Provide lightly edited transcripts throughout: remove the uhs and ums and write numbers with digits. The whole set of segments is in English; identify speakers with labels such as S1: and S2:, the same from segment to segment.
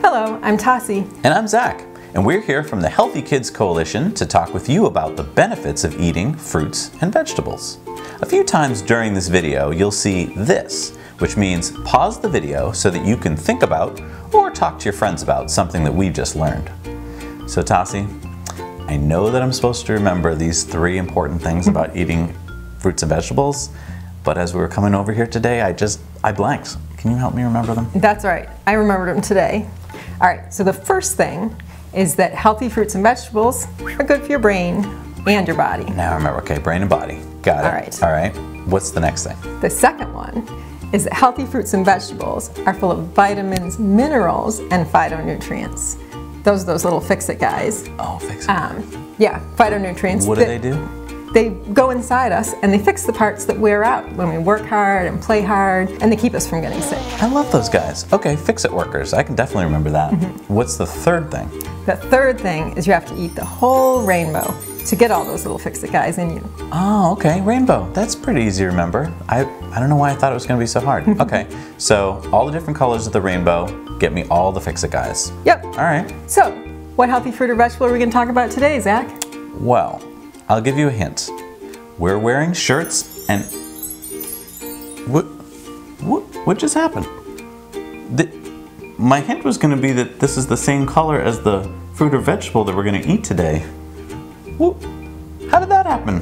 S1: Hello, I'm Tassie.
S2: And I'm Zach, and we're here from the Healthy Kids Coalition to talk with you about the benefits of eating fruits and vegetables. A few times during this video, you'll see this, which means pause the video so that you can think about or talk to your friends about something that we just learned. So Tassie, I know that I'm supposed to remember these three important things about eating fruits and vegetables, but as we were coming over here today, I blanked. Can you help me remember them?
S1: That's right, I remembered them today. All right, so the first thing is that healthy fruits and vegetables are good for your brain and your body.
S2: Now I remember, okay, brain and body. Got it.
S1: All right.
S2: All right, what's the next thing?
S1: The second one is that healthy fruits and vegetables are full of vitamins, minerals, and phytonutrients. Those are those little Fixit guys.
S2: Oh, Fixit.
S1: Yeah, phytonutrients.
S2: What do they do?
S1: They go inside us and they fix the parts that wear out when we work hard and play hard, and they keep us from getting sick.
S2: I love those guys. Okay, Fixit Workers. I can definitely remember that. What's the third thing?
S1: The third thing is you have to eat the whole rainbow to get all those little Fixit guys in you.
S2: Oh, okay, rainbow. That's pretty easy to remember. I don't know why I thought it was going to be so hard. Okay, so all the different colors of the rainbow get me all the Fixit guys.
S1: Yep.
S2: All right.
S1: So, what healthy fruit or vegetable are we going to talk about today, Zach?
S2: Well, I'll give you a hint. We're wearing shirts and... What just happened? My hint was going to be that this is the same color as the fruit or vegetable that we're going to eat today. How did that happen?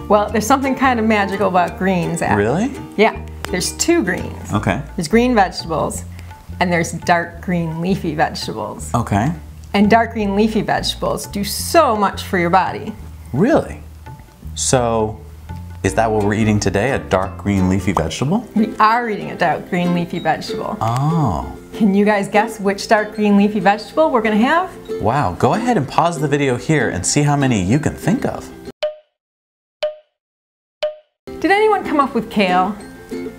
S1: Well, there's something kind of magical about greens, Zach.
S2: Really?
S1: Yeah, there's two greens.
S2: Okay.
S1: There's green vegetables and there's dark green leafy vegetables.
S2: Okay.
S1: And dark green leafy vegetables do so much for your body.
S2: Really? So, is that what we're eating today, a dark green leafy vegetable?
S1: We are eating a dark green leafy vegetable.
S2: Oh.
S1: Can you guys guess which dark green leafy vegetable we're going to have?
S2: Wow, go ahead and pause the video here and see how many you can think of.
S1: Did anyone come up with kale?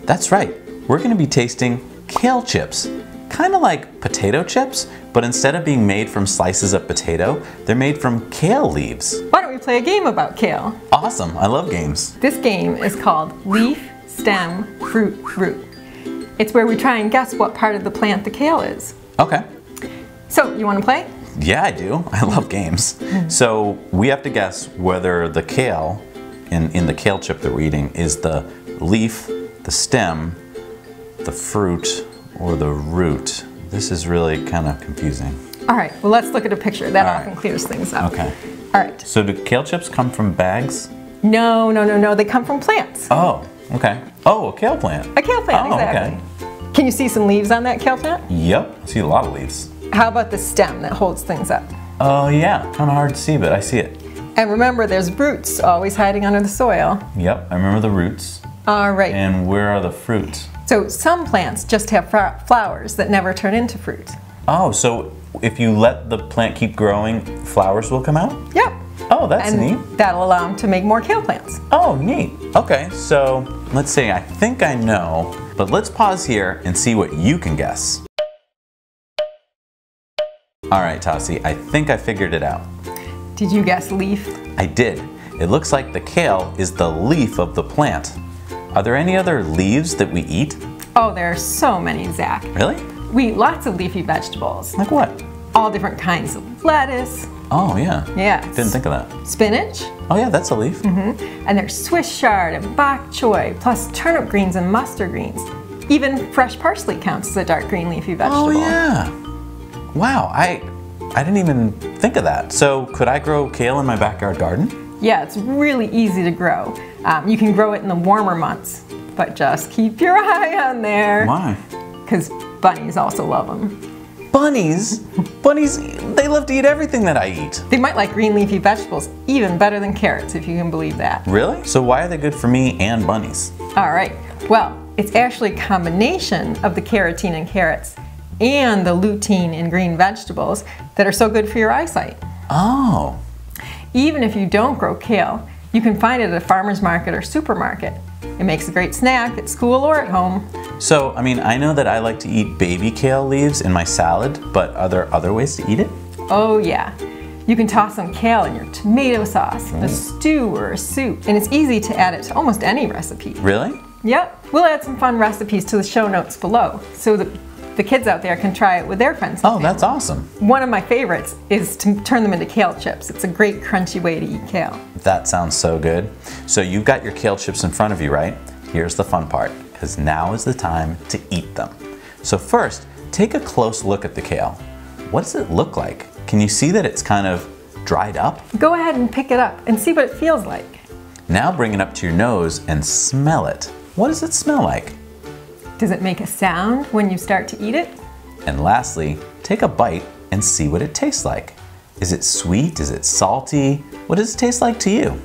S2: That's right. We're going to be tasting kale chips. Kind of like potato chips, but instead of being made from slices of potato, they're made from kale leaves.
S1: Why don't we play a game about kale?
S2: Awesome, I love games.
S1: This game is called Leaf, Stem, Fruit, Root. It's where we try and guess what part of the plant the kale is.
S2: Okay.
S1: So, you want to play?
S2: Yeah, I do. I love games. So we have to guess whether the kale in the kale chip that we're eating is the leaf, the stem, the fruit, or the root. This is really kind of confusing.
S1: All right, well let's look at a picture. That
S2: All
S1: often
S2: right.
S1: clears things up.
S2: Okay.
S1: All right.
S2: So do kale chips come from bags?
S1: No, they come from plants.
S2: Oh, okay. Oh, a kale plant.
S1: A kale plant,
S2: Oh,
S1: exactly.
S2: okay.
S1: Can you see some leaves on that kale plant?
S2: Yep, I see a lot of leaves.
S1: How about the stem that holds things up?
S2: Oh yeah, kind of hard to see, but I see it.
S1: And remember, there's roots always hiding under the soil.
S2: Yep, I remember the roots.
S1: All right.
S2: And where are the fruits?
S1: So some plants just have flowers that never turn into fruit.
S2: Oh, so if you let the plant keep growing, flowers will come out?
S1: Yep.
S2: Oh, that's
S1: And
S2: neat.
S1: that'll allow them to make more kale plants.
S2: Oh, neat. Okay, so let's see, I think I know, but let's pause here and see what you can guess. All right, Tassie, I think I figured it out.
S1: Did you guess leaf?
S2: I did. It looks like the kale is the leaf of the plant. Are there any other leaves that we eat?
S1: Oh, there are so many, Zach.
S2: Really?
S1: We eat lots of leafy vegetables.
S2: Like what?
S1: All different kinds of lettuce.
S2: Oh, yeah.
S1: Yeah.
S2: Didn't think of that.
S1: Spinach.
S2: Oh, yeah, that's a leaf.
S1: And there's Swiss chard and bok choy, plus turnip greens and mustard greens. Even fresh parsley counts as a dark green leafy vegetable.
S2: Oh, yeah. Wow, I didn't even think of that. So could I grow kale in my backyard garden?
S1: Yeah, it's really easy to grow. You can grow it in the warmer months, but just keep your eye on there.
S2: Why?
S1: Because bunnies also love them.
S2: Bunnies? Bunnies, they love to eat everything that I eat.
S1: They might like green leafy vegetables even better than carrots, if you can believe that.
S2: Really? So why are they good for me and bunnies?
S1: All right, well, it's actually a combination of the carotene in carrots and the lutein in green vegetables that are so good for your eyesight.
S2: Oh.
S1: Even if you don't grow kale, you can find it at a farmer's market or supermarket. It makes a great snack at school or at home.
S2: So, I mean, I know that I like to eat baby kale leaves in my salad, but are there other ways to eat it?
S1: Oh yeah. You can toss some kale in your tomato sauce, a stew or a soup, and it's easy to add it to almost any recipe.
S2: Really?
S1: Yep. We'll add some fun recipes to the show notes below so that the kids out there can try it with their friends and
S2: Oh,
S1: family.
S2: that's awesome.
S1: One of my favorites is to turn them into kale chips. It's a great crunchy way to eat kale.
S2: That sounds so good. So you've got your kale chips in front of you, right? Here's the fun part, because now is the time to eat them. So first, take a close look at the kale. What does it look like? Can you see that it's kind of dried up?
S1: Go ahead and pick it up and see what it feels like.
S2: Now bring it up to your nose and smell it. What does it smell like?
S1: Does it make a sound when you start to eat it?
S2: And lastly, take a bite and see what it tastes like. Is it sweet? Is it salty? What does it taste like to you?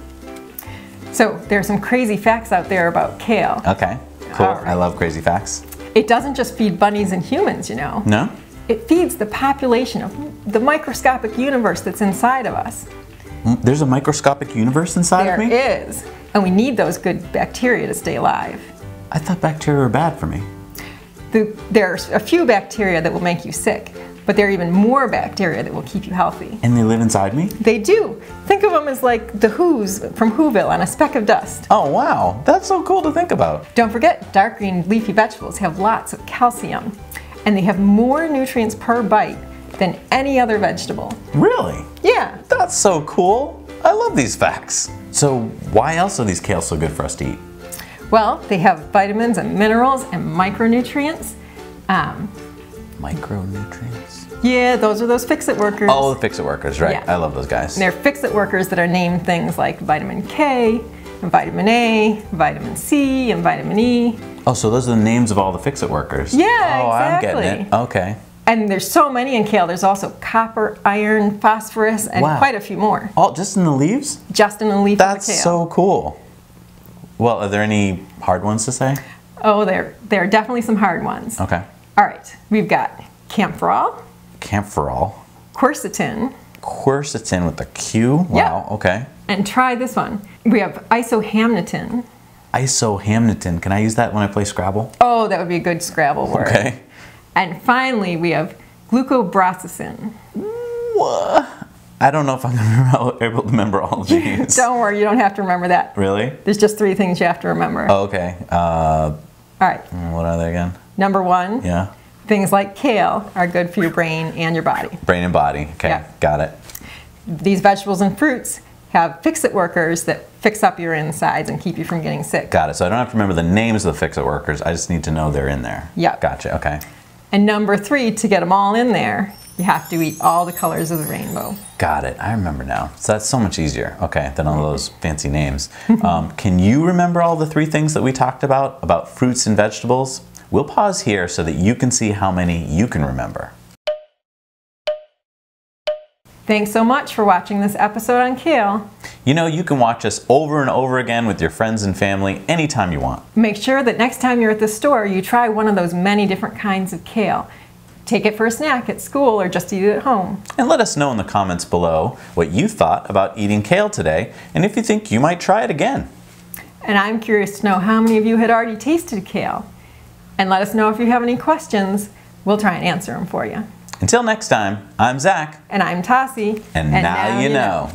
S1: So there's some crazy facts out there about kale.
S2: Okay, cool.
S1: All right.
S2: I love crazy facts.
S1: It doesn't just feed bunnies and humans, you know.
S2: No?
S1: It feeds the population of the microscopic universe that's inside of us.
S2: There's a microscopic universe inside of me?
S1: There is. And we need those good bacteria to stay alive.
S2: I thought bacteria were bad for me.
S1: There's a few bacteria that will make you sick, but there are even more bacteria that will keep you healthy.
S2: And they live inside me?
S1: They do. Think of them as like the Who's from Whoville on a speck of dust.
S2: Oh wow, that's so cool to think about.
S1: Don't forget, dark green leafy vegetables have lots of calcium, and they have more nutrients per bite than any other vegetable.
S2: Really?
S1: Yeah.
S2: That's so cool. I love these facts. So why else are these kales so good for us to eat?
S1: Well, they have vitamins and minerals and micronutrients.
S2: Micronutrients?
S1: Yeah, those are those Fixit Workers.
S2: Oh, the Fixit Workers, right?
S1: Yeah.
S2: I love those guys.
S1: And they're Fixit Workers that are named things like vitamin K, and vitamin A, vitamin C, and vitamin E.
S2: Oh, so those are the names of all the Fixit Workers?
S1: Yeah,
S2: oh,
S1: exactly.
S2: I'm getting it. Okay.
S1: And there's so many in kale. There's also copper, iron, phosphorus, and
S2: Wow.
S1: quite a few more.
S2: All just in the leaves?
S1: Just in the leaf
S2: That's
S1: of the kale.
S2: so cool. Well, are there any hard ones to say?
S1: Oh, there are definitely some hard ones.
S2: Okay.
S1: All right, we've got camphorol,
S2: Camphorol.
S1: quercetin,
S2: Quercetin with a Q? Wow,
S1: Yeah.
S2: okay.
S1: and try this one. We have isohamnitin.
S2: Isohamnitin. Can I use that when I play Scrabble?
S1: Oh, that would be a good Scrabble word.
S2: Okay.
S1: And finally, we have glucobrosicin.
S2: What? I don't know if I'm going to be able to remember all of these.
S1: Don't worry, you don't have to remember that.
S2: Really?
S1: There's just 3 things you have to remember.
S2: Oh, okay.
S1: All right,
S2: What are they again?
S1: number 1,
S2: Yeah.
S1: things like kale are good for your brain and your body.
S2: Brain and body. Okay,
S1: Yeah.
S2: got it.
S1: These vegetables and fruits have Fixit Workers that fix up your insides and keep you from getting sick.
S2: Got it. So I don't have to remember the names of the Fixit Workers. I just need to know they're in there.
S1: Yep.
S2: Gotcha. Okay.
S1: And number 3, to get them all in there, you have to eat all the colors of the rainbow.
S2: Got it. I remember now. So that's so much easier. Okay, than all those fancy names. Can you remember all the 3 things that we talked about fruits and vegetables? We'll pause here so that you can see how many you can remember.
S1: Thanks so much for watching this episode on kale.
S2: You know, you can watch us over and over again with your friends and family anytime you want.
S1: Make sure that next time you're at the store, you try one of those many different kinds of kale. Take it for a snack at school or just eat it at home.
S2: And let us know in the comments below what you thought about eating kale today and if you think you might try it again.
S1: And I'm curious to know how many of you had already tasted kale. And let us know if you have any questions. We'll try and answer them for you.
S2: Until next time, I'm Zach.
S1: And I'm Tassie.
S2: And now you know.